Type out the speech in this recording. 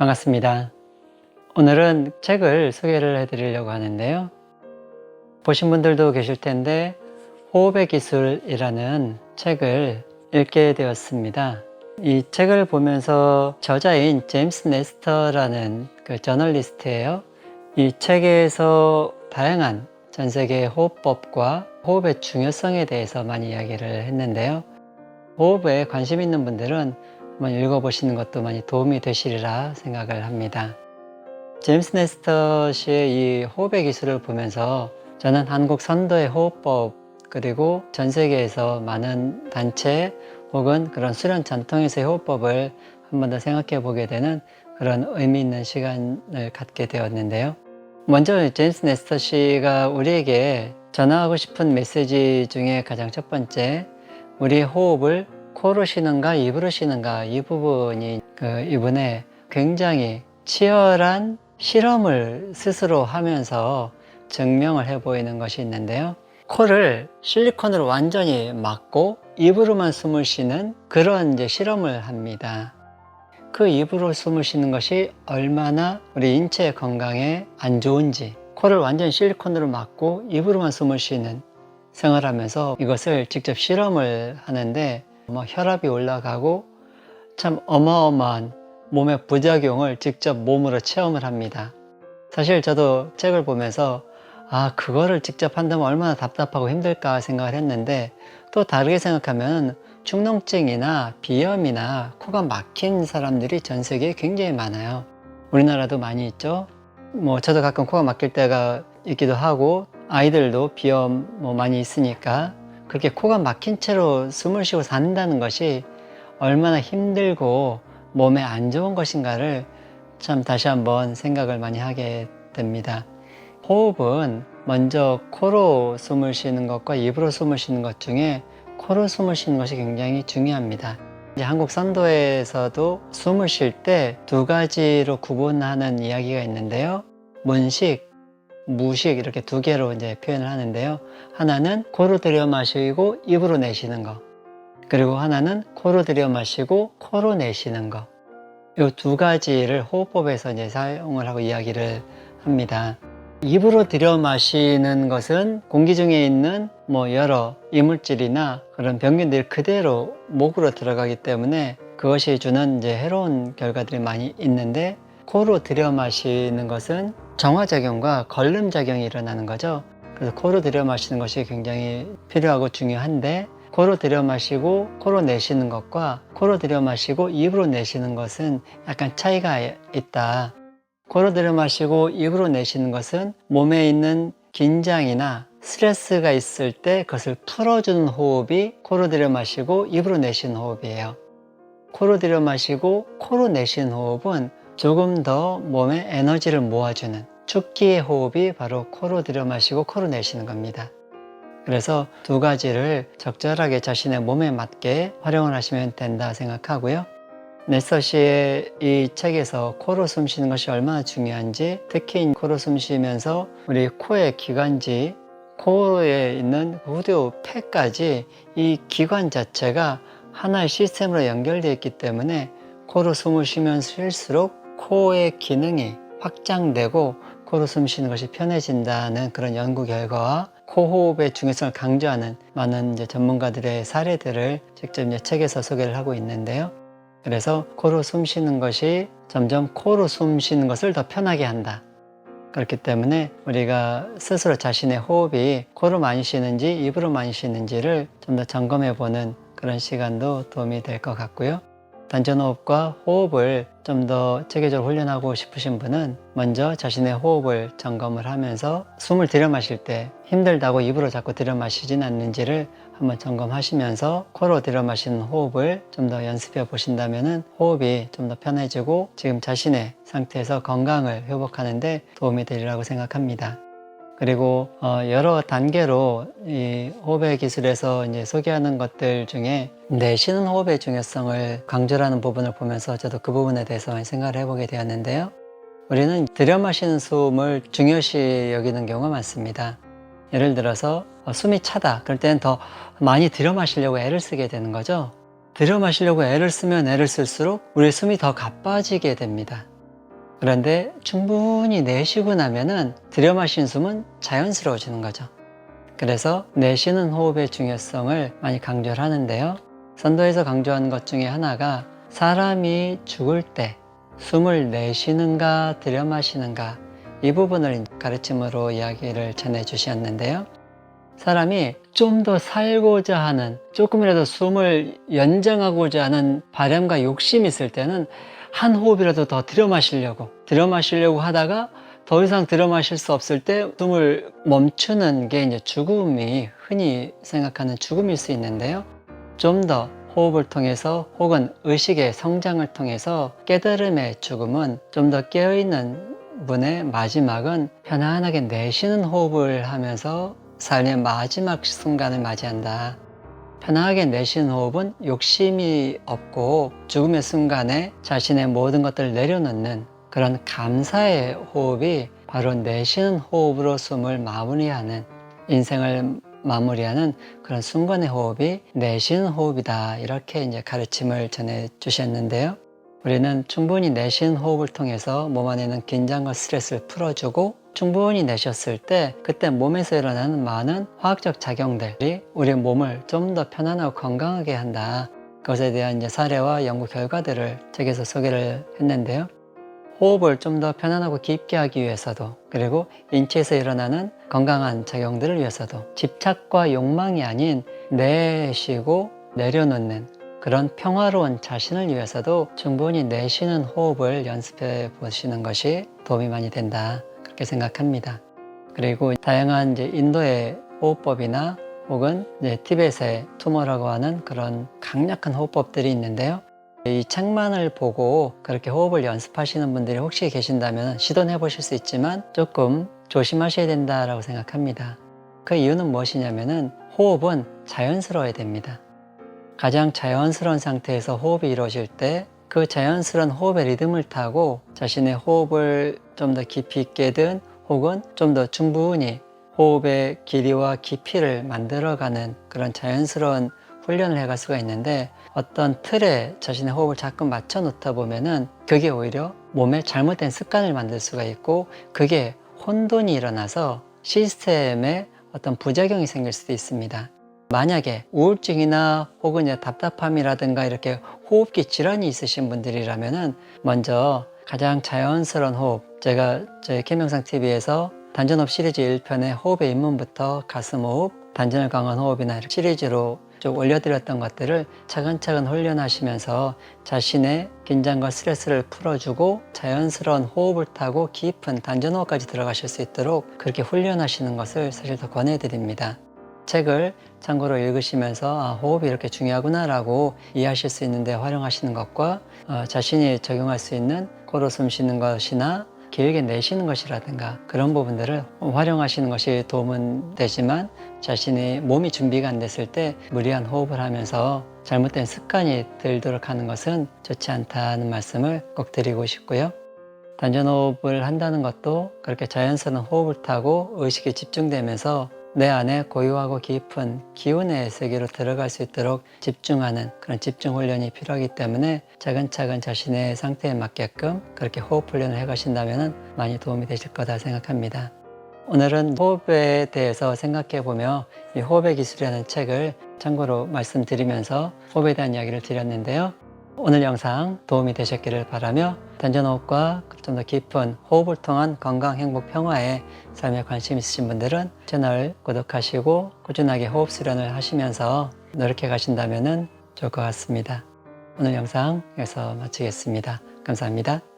반갑습니다. 오늘은 책을 소개를 해드리려고 하는데요. 보신 분들도 계실 텐데 호흡의 기술이라는 책을 읽게 되었습니다. 이 책을 보면서 저자인 제임스 네스터라는 그 저널리스트예요. 이 책에서 다양한 전 세계 호흡법과 호흡의 중요성에 대해서 많이 이야기를 했는데요. 호흡에 관심 있는 분들은 한번 읽어보시는 것도 많이 도움이 되시리라 생각을 합니다. 제임스 네스터 씨의 이 호흡의 기술을 보면서 저는 한국 선도의 호흡법 그리고 전 세계에서 많은 단체 혹은 그런 수련 전통에서의 호흡법을 한 번 더 생각해 보게 되는 그런 의미 있는 시간을 갖게 되었는데요. 먼저 제임스 네스터 씨가 우리에게 전하고 싶은 메시지 중에 가장 첫 번째, 우리의 호흡을 코로 쉬는가 입으로 쉬는가, 이 부분이 이분의 굉장히 치열한 실험을 스스로 하면서 증명을 해 보이는 것이 있는데요. 코를 실리콘으로 완전히 막고 입으로만 숨을 쉬는 그런 실험을 합니다. 그 입으로 숨을 쉬는 것이 얼마나 우리 인체 건강에 안 좋은지, 코를 완전히 실리콘으로 막고 입으로만 숨을 쉬는 생활하면서 이것을 직접 실험을 하는데 혈압이 올라가고 참 어마어마한 몸의 부작용을 직접 몸으로 체험을 합니다. 사실 저도 책을 보면서 그거를 직접 한다면 얼마나 답답하고 힘들까 생각을 했는데, 또 다르게 생각하면 축농증이나 비염이나 코가 막힌 사람들이 전 세계에 굉장히 많아요. 우리나라도 많이 있죠. 저도 가끔 코가 막힐 때가 있기도 하고, 아이들도 비염 많이 있으니까 그렇게 코가 막힌 채로 숨을 쉬고 산다는 것이 얼마나 힘들고 몸에 안 좋은 것인가를 참 다시 한번 생각을 많이 하게 됩니다. 호흡은 먼저 코로 숨을 쉬는 것과 입으로 숨을 쉬는 것 중에 코로 숨을 쉬는 것이 굉장히 중요합니다. 한국 선도에서도 숨을 쉴 때 두 가지로 구분하는 이야기가 있는데요. 문식, 무식, 이렇게 두 개로 표현을 하는데요. 하나는 코로 들여 마시고 입으로 내쉬는 거, 그리고 하나는 코로 들여 마시고 코로 내쉬는 거. 이 두 가지를 호흡법에서 사용을 하고 이야기를 합니다. 입으로 들여 마시는 것은 공기 중에 있는 여러 이물질이나 그런 병균들이 그대로 목으로 들어가기 때문에 그것이 주는 해로운 결과들이 많이 있는데, 코로 들여 마시는 것은 정화작용과 걸름작용이 일어나는 거죠. 그래서 코로 들여 마시는 것이 굉장히 필요하고 중요한데, 코로 들여 마시고 코로 내쉬는 것과 코로 들여 마시고 입으로 내쉬는 것은 약간 차이가 있다. 코로 들여 마시고 입으로 내쉬는 것은 몸에 있는 긴장이나 스트레스가 있을 때 그것을 풀어주는 호흡이 코로 들여 마시고 입으로 내쉬는 호흡이에요. 코로 들여 마시고 코로 내쉬는 호흡은 조금 더 몸에 에너지를 모아주는 축기의 호흡이 바로 코로 들여 마시고 코로 내쉬는 겁니다. 그래서 두 가지를 적절하게 자신의 몸에 맞게 활용을 하시면 된다 생각하고요. 네스터 씨의 이 책에서 코로 숨 쉬는 것이 얼마나 중요한지, 특히 코로 숨 쉬면서 우리 코의 기관지, 코에 있는 후두 폐까지 이 기관 자체가 하나의 시스템으로 연결되어 있기 때문에 코로 숨을 쉬면 쉴수록 코의 기능이 확장되고 코로 숨 쉬는 것이 편해진다는 그런 연구 결과와 코호흡의 중요성을 강조하는 많은 전문가들의 사례들을 직접 책에서 소개를 하고 있는데요. 그래서 코로 숨 쉬는 것이 점점 코로 숨 쉬는 것을 더 편하게 한다. 그렇기 때문에 우리가 스스로 자신의 호흡이 코로 많이 쉬는지 입으로 많이 쉬는지를 좀 더 점검해 보는 그런 시간도 도움이 될 것 같고요. 단전호흡과 호흡을 좀 더 체계적으로 훈련하고 싶으신 분은 먼저 자신의 호흡을 점검을 하면서 숨을 들여 마실 때 힘들다고 입으로 자꾸 들여 마시진 않는지를 한번 점검하시면서 코로 들여 마시는 호흡을 좀 더 연습해 보신다면 호흡이 좀 더 편해지고 지금 자신의 상태에서 건강을 회복하는 데 도움이 되리라고 생각합니다. 그리고 여러 단계로 이 호흡의 기술에서 소개하는 것들 중에 내쉬는 호흡의 중요성을 강조하는 부분을 보면서 저도 그 부분에 대해서 많이 생각을 해보게 되었는데요. 우리는 들여 마시는 숨을 중요시 여기는 경우가 많습니다. 예를 들어서 숨이 차다, 그럴 때는 더 많이 들여 마시려고 애를 쓰게 되는 거죠. 들여 마시려고 애를 쓰면 애를 쓸수록 우리의 숨이 더 가빠지게 됩니다. 그런데 충분히 내쉬고 나면은 들여 마신 숨은 자연스러워지는 거죠. 그래서 내쉬는 호흡의 중요성을 많이 강조를 하는데요. 선도에서 강조하는 것 중에 하나가 사람이 죽을 때 숨을 내쉬는가 들여 마시는가, 이 부분을 가르침으로 이야기를 전해 주셨는데요. 사람이 좀 더 살고자 하는, 조금이라도 숨을 연장하고자 하는 바람과 욕심이 있을 때는 한 호흡이라도 더 들여 마시려고 하다가 더 이상 들여 마실 수 없을 때 숨을 멈추는 게 이제 죽음이, 흔히 생각하는 죽음일 수 있는데요. 좀 더 호흡을 통해서 혹은 의식의 성장을 통해서 깨달음의 죽음은, 좀 더 깨어있는 분의 마지막은 편안하게 내쉬는 호흡을 하면서 삶의 마지막 순간을 맞이한다. 편하게 내쉬는 호흡은 욕심이 없고 죽음의 순간에 자신의 모든 것들을 내려놓는 그런 감사의 호흡이 바로 내쉬는 호흡으로 숨을 마무리하는, 인생을 마무리하는 그런 순간의 호흡이 내쉬는 호흡이다. 이렇게 이제 가르침을 전해 주셨는데요. 우리는 충분히 내쉬는 호흡을 통해서 몸 안에 있는 긴장과 스트레스를 풀어주고, 충분히 내쉬었을 때 그때 몸에서 일어나는 많은 화학적 작용들이 우리 몸을 좀 더 편안하고 건강하게 한다. 그것에 대한 이제 사례와 연구 결과들을 책에서 소개를 했는데요. 호흡을 좀 더 편안하고 깊게 하기 위해서도, 그리고 인체에서 일어나는 건강한 작용들을 위해서도 집착과 욕망이 아닌 내쉬고 내려놓는 그런 평화로운 자신을 위해서도 충분히 내쉬는 호흡을 연습해 보시는 것이 도움이 많이 된다, 그렇게 생각합니다. 그리고 다양한 이제 인도의 호흡법이나 혹은 이제 티벳의 투머라고 하는 그런 강력한 호흡법들이 있는데요. 이 책만을 보고 그렇게 호흡을 연습하시는 분들이 혹시 계신다면 시도해 보실 수 있지만 조금 조심하셔야 된다라고 생각합니다. 그 이유는 무엇이냐면은 호흡은 자연스러워야 됩니다. 가장 자연스러운 상태에서 호흡이 이루어질 때 그 자연스러운 호흡의 리듬을 타고 자신의 호흡을 좀 더 깊이 있게든 혹은 좀 더 충분히 호흡의 길이와 깊이를 만들어가는 그런 자연스러운 훈련을 해갈 수가 있는데, 어떤 틀에 자신의 호흡을 자꾸 맞춰 놓다 보면은 그게 오히려 몸에 잘못된 습관을 만들 수가 있고, 그게 혼돈이 일어나서 시스템에 어떤 부작용이 생길 수도 있습니다. 만약에 우울증이나 혹은 답답함이라든가 이렇게 호흡기 질환이 있으신 분들이라면은 먼저 가장 자연스러운 호흡, 제가 저희 김영상 TV에서 단전호흡 시리즈 1편의 호흡의 입문부터 가슴호흡, 단전을 강화한 호흡이나 이렇게 시리즈로 쭉 올려드렸던 것들을 차근차근 훈련하시면서 자신의 긴장과 스트레스를 풀어주고 자연스러운 호흡을 타고 깊은 단전호흡까지 들어가실 수 있도록 그렇게 훈련하시는 것을 사실 더 권해드립니다. 책을 참고로 읽으시면서 호흡이 이렇게 중요하구나 라고 이해하실 수 있는데 활용하시는 것과 자신이 적용할 수 있는 코로 숨 쉬는 것이나 길게 내쉬는 것이라든가 그런 부분들을 활용하시는 것이 도움은 되지만, 자신이 몸이 준비가 안 됐을 때 무리한 호흡을 하면서 잘못된 습관이 들도록 하는 것은 좋지 않다는 말씀을 꼭 드리고 싶고요. 단전호흡을 한다는 것도 그렇게 자연스러운 호흡을 타고 의식이 집중되면서 내 안에 고요하고 깊은 기운의 세계로 들어갈 수 있도록 집중하는 그런 집중 훈련이 필요하기 때문에 차근차근 자신의 상태에 맞게끔 그렇게 호흡 훈련을 해 가신다면 많이 도움이 되실 거다 생각합니다. 오늘은 호흡에 대해서 생각해 보며 이 호흡의 기술이라는 책을 참고로 말씀드리면서 호흡에 대한 이야기를 드렸는데요. 오늘 영상 도움이 되셨기를 바라며, 단전호흡과 좀 더 깊은 호흡을 통한 건강, 행복, 평화에 삶에 관심 있으신 분들은 채널 구독하시고 꾸준하게 호흡 수련을 하시면서 노력해 가신다면 좋을 것 같습니다. 오늘 영상 여기서 마치겠습니다. 감사합니다.